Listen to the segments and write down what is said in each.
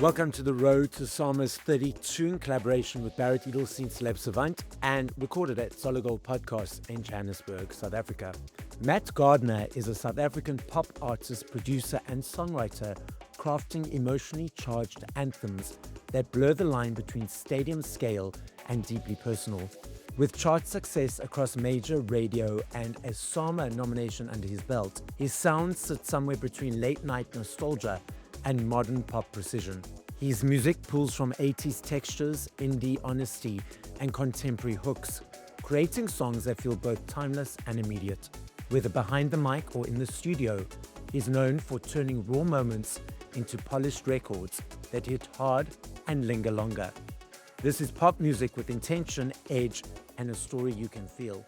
Welcome to the Road to SAMAs32 in collaboration with Barret Edelstein, Celeb Savant, and recorded at Solid Gold Podcast in Johannesburg, South Africa. Matt Gardiner is a South African pop artist, producer, and songwriter, crafting emotionally charged anthems that blur the line between stadium scale and deeply personal. With chart success across major radio and a SAMA nomination under his belt, his sound sits somewhere between late-night nostalgia and modern pop precision. His music pulls from 80s textures, indie honesty, and contemporary hooks, creating songs that feel both timeless and immediate. Whether behind the mic or in the studio, he's known for turning raw moments into polished records that hit hard and linger longer. This is pop music with intention, edge, and a story you can feel.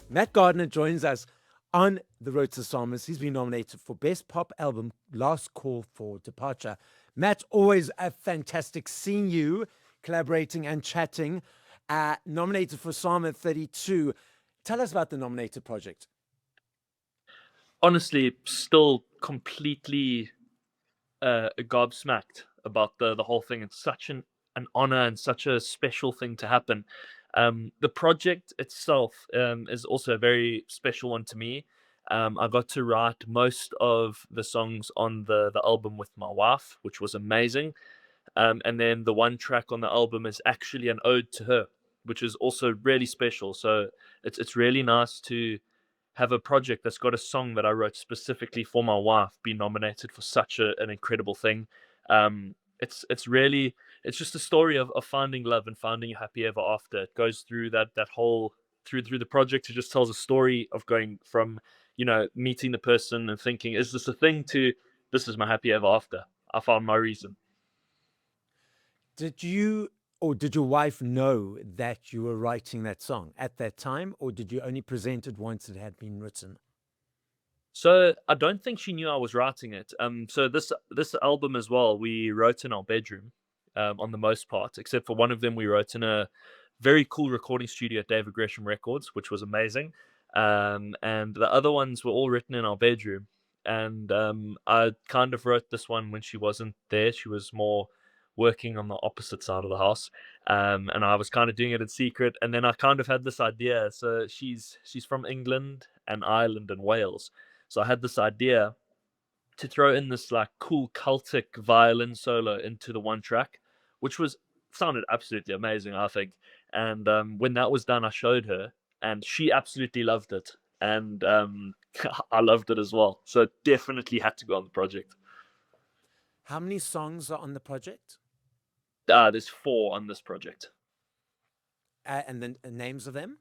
Matt Gardiner joins us on the Road to SAMAs. He's been nominated for Best Pop Album, Last Call for Departure. Matt, always a fantastic seeing you, collaborating and chatting. Nominated for SAMA32. Tell us about the nominated project. Honestly, still completely gobsmacked about the whole thing. It's such an honor and such a special thing to happen. The project itself is also a very special one to me. I got to write most of the songs on the album with my wife, which was amazing. And then the one track on the album is actually an ode to her, which is also really special. So it's really nice to have a project that's got a song that I wrote specifically for my wife be nominated for such an incredible thing. It's just a story of finding love and finding a happy ever after. It goes through that whole through the project. It just tells a story of going from, meeting the person and thinking, is this a thing, to this is my happy ever after. I found my reason. Did you or did your wife know that you were writing that song at that time, or did you only present it once it had been written? So I don't think she knew I was writing it. So this album as well, we wrote in our bedroom, on the most part, except for one of them we wrote in a very cool recording studio at David Gresham Records, which was amazing. And the other ones were all written in our bedroom. And I kind of wrote this one when she wasn't there. She was more working on the opposite side of the house. And I was kind of doing it in secret. And then I kind of had this idea. So she's from England and Ireland and Wales. So I had this idea to throw in this like cool cultic violin solo into the one track, which sounded absolutely amazing, I think. And when that was done, I showed her, and she absolutely loved it, and I loved it as well. So it definitely had to go on the project. How many songs are on the project? There's 4 on this project. And the names of them?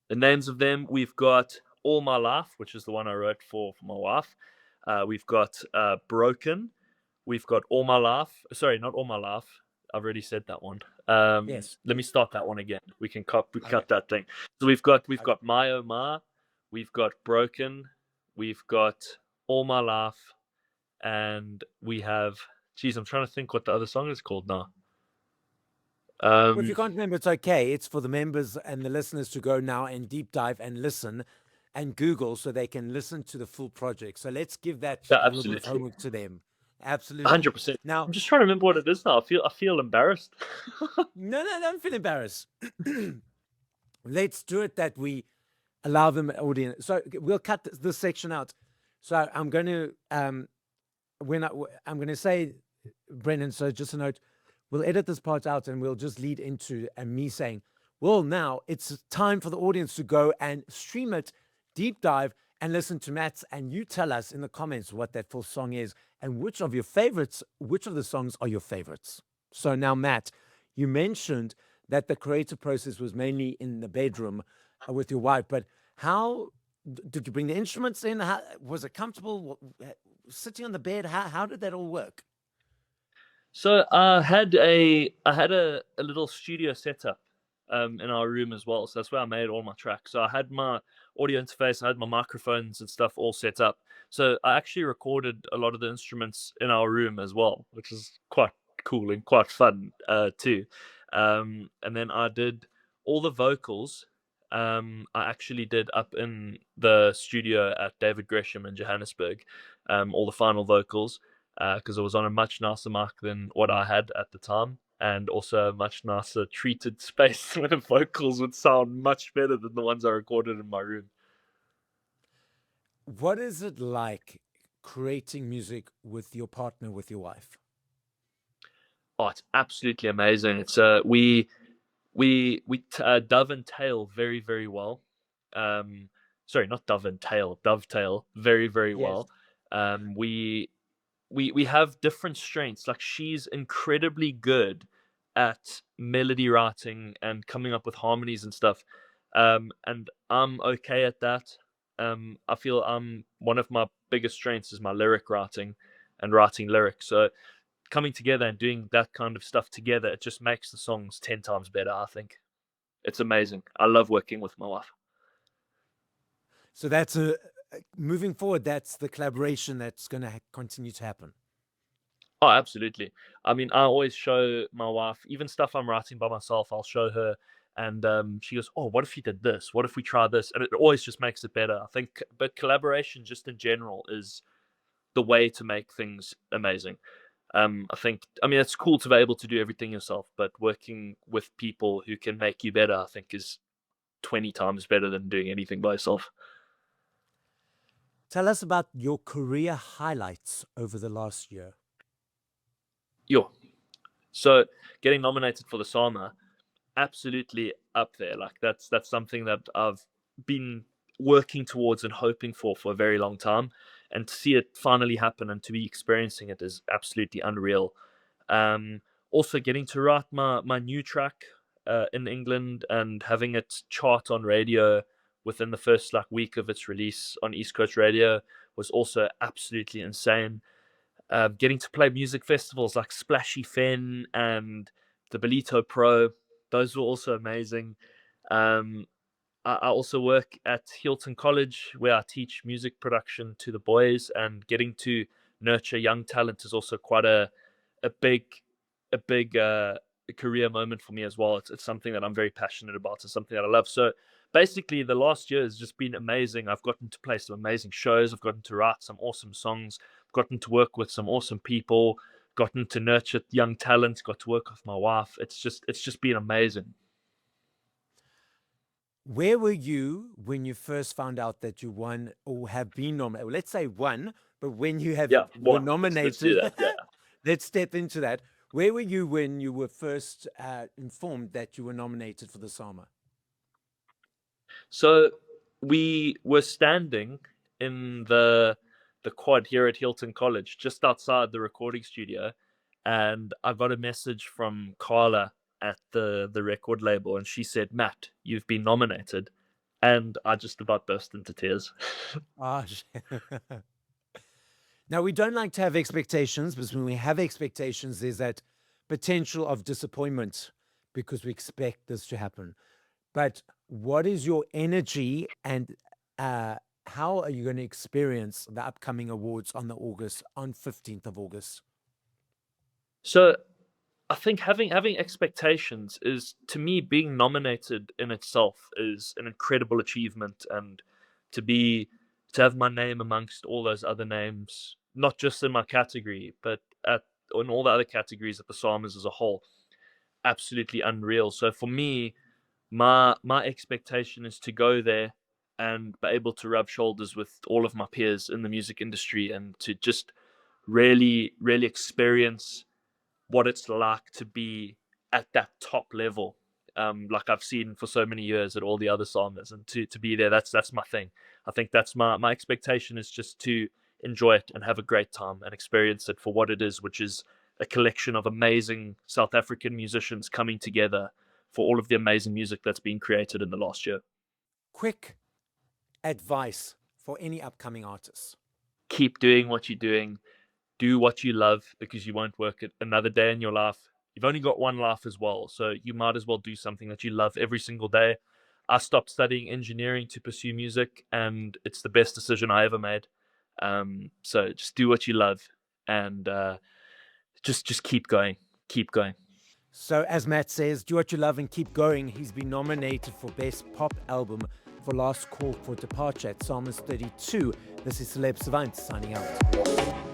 The names of them, we've got All My Life, which is the one I wrote for my wife. We've got Broken. We've got All My Life. Sorry, not All My Life. I've already said that one. Yes. Let me start that one again. We can cut that thing. So we've got My Oh My. We've got Broken. We've got All My Life. And we have... Geez, I'm trying to think what the other song is called now. Well, if you can't remember, it's okay. It's for the members and the listeners to go now and deep dive and listen and Google so they can listen to the full project. So let's give that a little bit of homework to them. Absolutely. 100%. Now, I'm just trying to remember what it is now. I feel embarrassed. No, don't feel embarrassed. Let's do it that we allow them audience. So we'll cut this section out. So I'm going to I'm going to say, Brendan. So just a note, we'll edit this part out and we'll just lead into me saying, well, now it's time for the audience to go and stream it, deep dive, and listen to Matt's. And you tell us in the comments what that full song is and which of the songs are your favorites. So now, Matt, you mentioned that the creative process was mainly in the bedroom with your wife, but how did you bring the instruments in? How, was it comfortable sitting on the bed? How did that all work? So I had a little studio setup in our room as well. So that's where I made all my tracks. So I had my audio interface, I had my microphones and stuff all set up. So I actually recorded a lot of the instruments in our room as well, which is quite cool and quite fun too. And then I did all the vocals. I actually did up in the studio at David Gresham in Johannesburg, all the final vocals. because it was on a much nicer mic than what I had at the time, and also a much nicer treated space where the vocals would sound much better than the ones I recorded in my room. What is it like creating music with your partner, with your wife? Oh, it's absolutely amazing. It's dove and tail very, very well. Sorry, not dove and tail, dovetail very, very Yes. well. We have different strengths. Like, she's incredibly good at melody writing and coming up with harmonies and stuff. And I'm okay at that. I feel one of my biggest strengths is my lyric writing and writing lyrics. So coming together and doing that kind of stuff together, it just makes the songs 10 times better, I think. It's amazing. I love working with my wife. So that's moving forward, that's the collaboration that's going to continue to happen. Oh, absolutely. I mean, I always show my wife, even stuff I'm writing by myself, I'll show her. And she goes, "Oh, what if you did this? What if we try this?" And it always just makes it better, I think. But collaboration, just in general, is the way to make things amazing. I mean, it's cool to be able to do everything yourself, but working with people who can make you better, I think, is 20 times better than doing anything by yourself. Tell us about your career highlights over the last year. Yo. So getting nominated for the SAMA, absolutely up there. Like, that's something that I've been working towards and hoping for a very long time, and to see it finally happen and to be experiencing it is absolutely unreal. Um, Also getting to write my new track in England and having it chart on radio within the first like week of its release on East Coast Radio was also absolutely insane. Getting to play music festivals like Splashy Fen and the Belito Pro, those were also amazing. Um, I also work at Hilton College, where I teach music production to the boys, and getting to nurture young talent is also quite a big a big career moment for me as well. It's something that I'm very passionate about. It's something that I love. So basically, the last year has just been amazing. I've gotten to play some amazing shows. I've gotten to write some awesome songs. I've gotten to work with some awesome people. Gotten to nurture young talent. Got to work with my wife. It's just been amazing. Where were you when you first found out that you won or have been nominated? Well, let's say won, but when you Yeah, were one. Let's do nominated, that. Yeah. let's step into that. Where were you when you were first informed that you were nominated for the SAMA? So we were standing in the quad here at Hilton College, just outside the recording studio, and I got a message from Carla at the record label, and she said, "Matt, you've been nominated," and I just about burst into tears. Ah, now, we don't like to have expectations, because when we have expectations, there's that potential of disappointment because we expect this to happen. But what is your energy, and how are you going to experience the upcoming awards on 15th of August? So I think having expectations is, to me, being nominated in itself is an incredible achievement, and to be to have my name amongst all those other names, not just in my category, but in all the other categories at the SAMAs as a whole, absolutely unreal. So for me, my expectation is to go there and be able to rub shoulders with all of my peers in the music industry, and to just really, really experience what it's like to be at that top level, like I've seen for so many years at all the other SAMAs, and to be there, that's my thing. I think that's my expectation, is just to enjoy it and have a great time and experience it for what it is, which is a collection of amazing South African musicians coming together for all of the amazing music that's been created in the last year. Quick advice for any upcoming artists. Keep doing what you're doing. Do what you love, because you won't work it another day in your life. You've only got one life as well, so you might as well do something that you love every single day. I stopped studying engineering to pursue music, and it's the best decision I ever made. So just do what you love, and just keep going. So, as Matt says, do what you love and keep going. He's been nominated for Best Pop Album for Last Call for Departure at SAMAs32. This is Celeb Savant signing out.